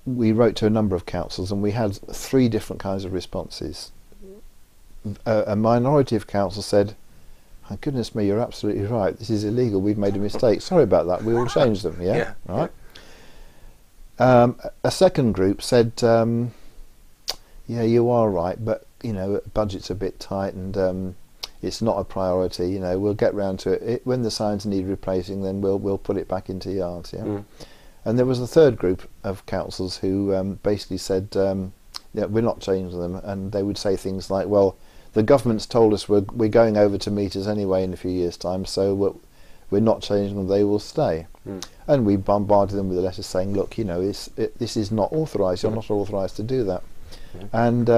we wrote to a number of councils, and we had 3 different kinds of responses. A minority of councils said, oh, goodness me, you're absolutely right, this is illegal, we've made a mistake, sorry about that, we will change them. Yeah. Right. A second group said, yeah, you are right, but you know, budget's a bit tight, and it's not a priority, you know, we'll get round to it. When the signs need replacing, then we'll put it back into yards. Yeah. And there was a third group of councils who basically said, yeah, we're not changing them, and they would say things like, well, the government's told us we're going over to meters anyway in a few years' time, so we're not changing them, they will stay. And we bombarded them with a letter saying, look, you know, this is not authorised, you're not authorised to do that. And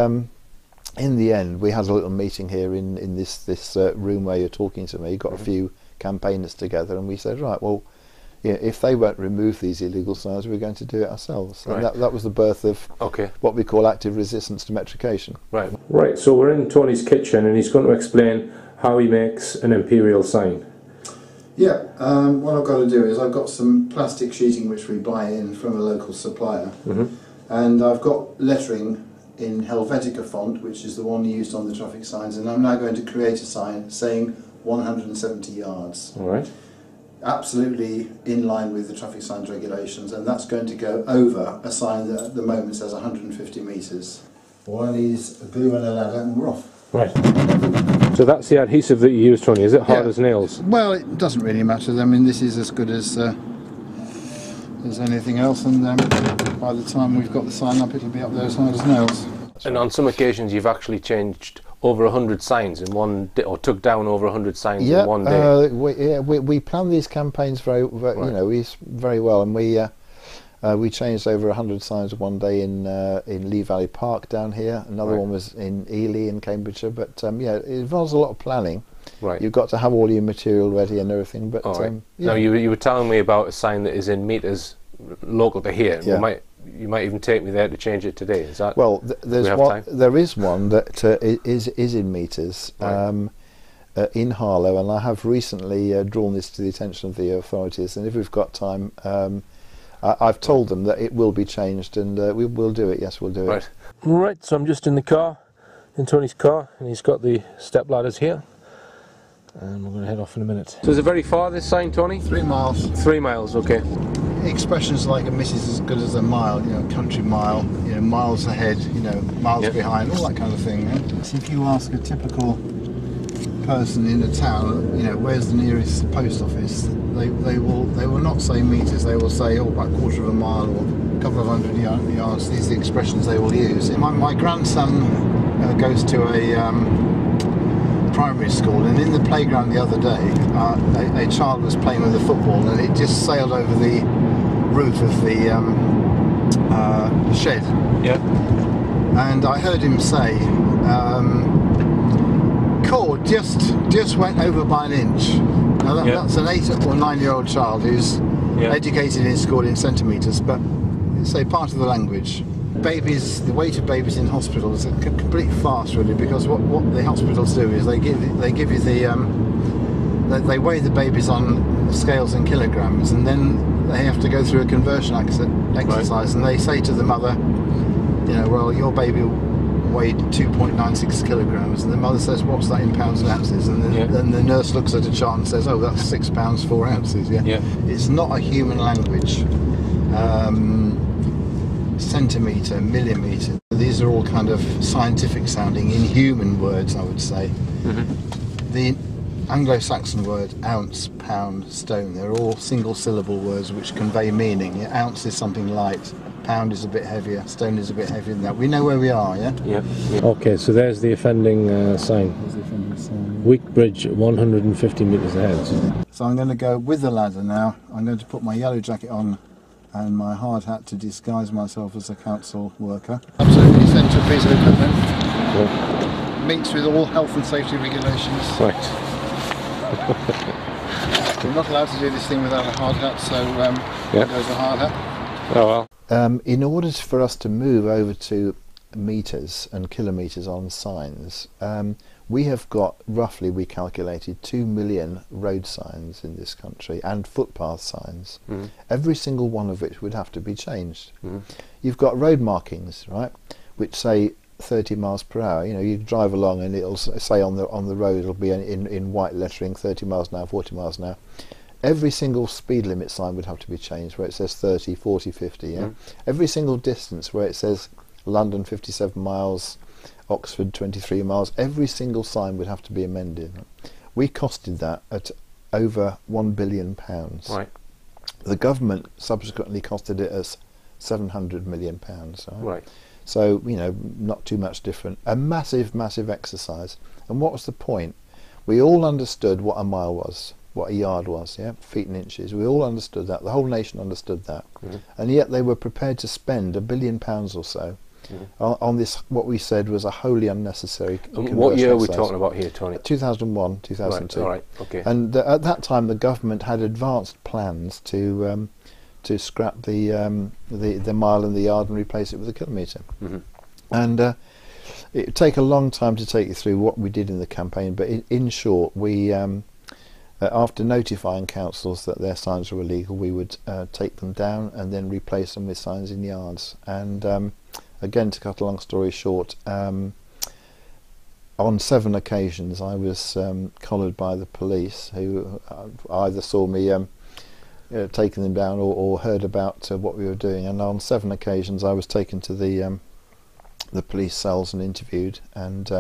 in the end, we had a little meeting here in this room where you're talking to me, got a few campaigners together, and we said, right, well, yeah, if they won't remove these illegal signs, we're going to do it ourselves. And that was the birth of what we call active resistance to metrication. Right, so we're in Tony's kitchen, and he's going to explain how he makes an imperial sign. Yeah, what I've got to do is I've got some plastic sheeting which we buy in from a local supplier, and I've got lettering in Helvetica font, which is the one used on the traffic signs, and I'm now going to create a sign saying 170 yards. Alright. Absolutely in line with the traffic signs regulations, and that's going to go over a sign that at the moment says 150 metres. All I need is a glue and a ladder, and we're off. Right. So that's the adhesive that you use, Tony. Is it hard as nails? Well, it doesn't really matter. I mean, this is as good as anything else, and by the time we've got the sign up, it'll be up there as hard as nails. And on some occasions, you've actually changed over 100 signs in one day, or took down over 100 signs in one day. We plan these campaigns very you know, very well, and we changed over 100 signs one day in Lee Valley Park down here. Another one was in Ely in Cambridgeshire. But yeah, it involves a lot of planning. Right. You've got to have all your material ready and everything. But yeah. Now you were telling me about a sign that is in meters local to here. Yeah. You might even take me there to change it today. Is that? Well, there is one that is in meters in Harlow, and I have recently drawn this to the attention of the authorities. And if we've got time, I've told them that it will be changed, and we will do it. Yes, we'll do it. Right. So I'm just in the car, in Tony's car, and he's got the step ladders here. And we're going to head off in a minute. So is it very far, this sign, Tony? 3 miles. 3 miles, okay. Expressions like a miss is as good as a mile, you know, country mile, you know, miles ahead, you know, miles behind, all that kind of thing. Yeah? So if you ask a typical person in a town, you know, where's the nearest post office, they will not say meters, they will say, oh, about a quarter of a mile or a couple of hundred yards. These are the expressions they will use. My grandson goes to a primary school, and in the playground the other day a child was playing with a football, and it just sailed over the roof of the shed. Yeah. And I heard him say, cord just went over by an inch. Now that's an 8 or 9 year old child who's educated in school in centimetres, but it's a part of the language. Babies, the weight of babies in hospitals is a complete farce, really, because what the hospitals do is they give you they weigh the babies on scales in kilograms, and then they have to go through a conversion exercise, and they say to the mother, you know, well, your baby weighed 2.96 kilograms, and the mother says, what's that in pounds and ounces? And then the nurse looks at a chart and says, oh, that's 6 pounds 4 ounces. Yeah. It's not a human language. Centimetre, millimetre, these are all kind of scientific sounding, inhuman words, I would say. The Anglo-Saxon word ounce, pound, stone, they're all single syllable words which convey meaning. Ounce is something light, pound is a bit heavier, stone is a bit heavier than that. We know where we are, yeah? Okay, so there's the offending sign. There's the offending sign. Weak bridge 150 metres ahead. So I'm going to go with the ladder now. I'm going to put my yellow jacket on and my hard hat to disguise myself as a council worker. Absolutely essential piece of equipment. Cool. Meets with all health and safety regulations. Right. We're not allowed to do this thing without a hard hat, so there goes the hard hat. Oh well. In order for us to move over to meters and kilometres on signs, We have got, roughly we calculated, 2 million road signs in this country and footpath signs, every single one of which would have to be changed. You've got road markings, right, which say 30 miles per hour. You know, you drive along and it'll say on the road, it'll be in white lettering 30 miles an hour, 40 miles an hour. Every single speed limit sign would have to be changed where it says 30, 40, 50, yeah? Every single distance where it says London 57 miles, Oxford 23 miles, every single sign would have to be amended. We costed that at over £1 billion. Right. The government subsequently costed it as £700 million. Right. So, you know, not too much different. A massive, massive exercise. And what was the point? We all understood what a mile was, what a yard was, yeah, feet and inches. We all understood that. The whole nation understood that. And yet they were prepared to spend £1 billion or so on this, what we said was a wholly unnecessary conversion. What year are we talking about here, Tony? 2001, 2002. Right, all right, okay. And at that time, the government had advanced plans to scrap the mile and the yard and replace it with a kilometre. And it would take a long time to take you through what we did in the campaign, but in short, we after notifying councils that their signs were illegal, we would take them down and then replace them with signs in yards. And again, to cut a long story short, on 7 occasions I was collared by the police, who either saw me taking them down or heard about what we were doing. And on 7 occasions I was taken to the police cells and interviewed, and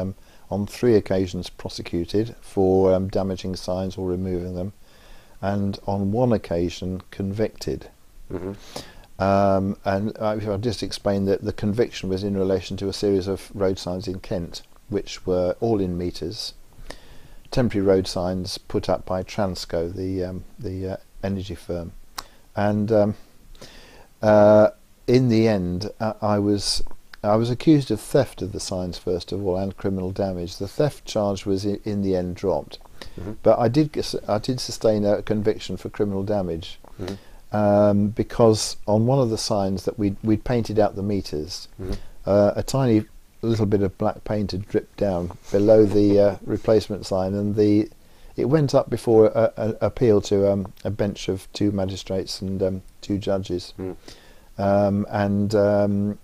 on 3 occasions prosecuted for damaging signs or removing them, and on 1 occasion convicted. And I'll just explain that the conviction was in relation to a series of road signs in Kent, which were all in metres, temporary road signs put up by Transco, the energy firm. And in the end, I was accused of theft of the signs first of all, and criminal damage. The theft charge was in the end dropped, but I did sustain a conviction for criminal damage. Because on one of the signs that we'd painted out the meters, a tiny little bit of black paint had dripped down below the replacement sign, and it went up before an appeal to a bench of 2 magistrates and 2 judges. The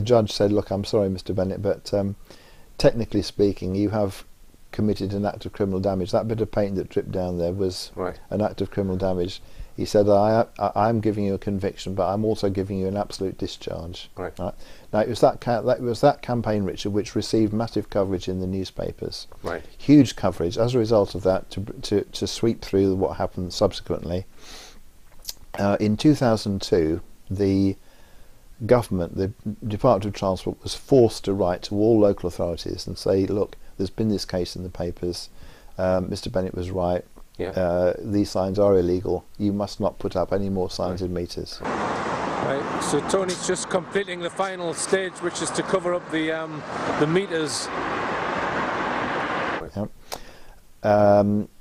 judge said, "Look, I'm sorry, Mr. Bennett, but technically speaking, you have committed an act of criminal damage. That bit of paint that dripped down there was an act of criminal damage." He said, I'm giving you a conviction, but I'm also giving you an absolute discharge. Right. Now, it was that campaign, Richard, which received massive coverage in the newspapers. Huge coverage. As a result of that, to sweep through what happened subsequently, in 2002, the government, the Department of Transport, was forced to write to all local authorities and say, look, there's been this case in the papers, Mr. Bennett was right. These signs are illegal. You must not put up any more signs in metres. Right. So Tony's just completing the final stage, which is to cover up the metres.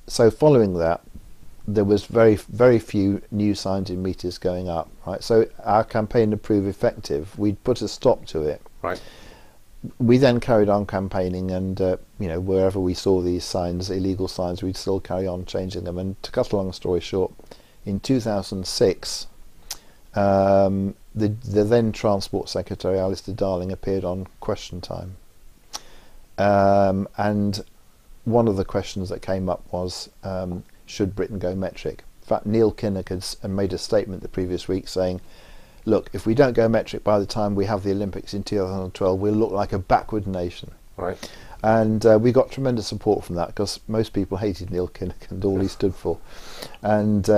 So following that, there was very few new signs in metres going up. Right. So our campaign to prove effective, we'd put a stop to it. Right. We then carried on campaigning, and you know, wherever we saw these signs, illegal signs, we'd still carry on changing them. And to cut a long story short, in 2006, the then Transport Secretary, Alistair Darling, appeared on Question Time, and one of the questions that came up was, should Britain go metric? In fact, Neil Kinnock had made a statement the previous week saying, look, if we don't go metric by the time we have the Olympics in 2012, we'll look like a backward nation. Right. And we got tremendous support from that, because most people hated Neil Kinnock and all he stood for. And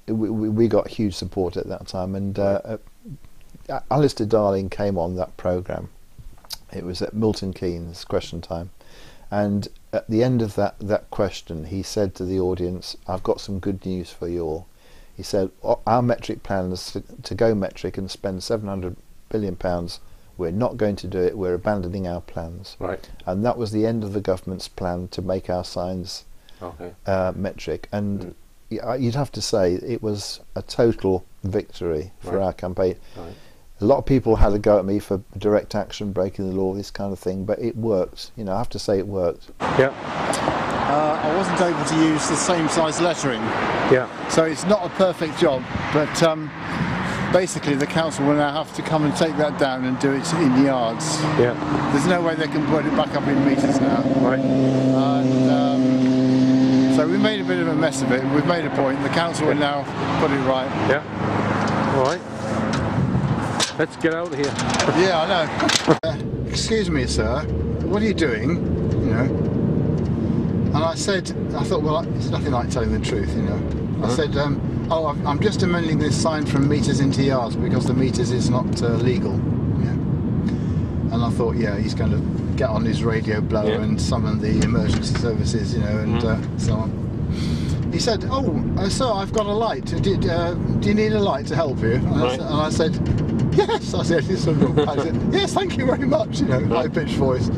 we got huge support at that time. And Alistair Darling came on that programme. It was at Milton Keynes, Question Time. And at the end of that question, he said to the audience, I've got some good news for you all. He said, our metric plan is to go metric and spend £700 billion. We're not going to do it. We're abandoning our plans. Right. And that was the end of the government's plan to make our signs metric. And you'd have to say it was a total victory for our campaign. A lot of people had a go at me for direct action, breaking the law, this kind of thing, but it worked. You know, I have to say it worked. Yeah. I wasn't able to use the same size lettering. Yeah. So it's not a perfect job, but basically the council will now have to come and take that down and do it in yards. Yeah. There's no way they can put it back up in metres now. Right. And so we made a bit of a mess of it. We've made a point. The council will now put it right. Yeah. All right. Let's get out of here. Yeah, I know. Excuse me, sir. What are you doing? You know. And I thought, well, it's nothing like telling the truth, you know. I said, oh, I'm just amending this sign from metres into yards because the metres is not legal. Yeah. And I thought, yeah, he's going to get on his radio blower and summon the emergency services, you know, and so on. He said, oh, sir, I've got a light. Do you need a light to help you? And I said, yes. I said, yes, thank you very much, you know, high-pitched voice.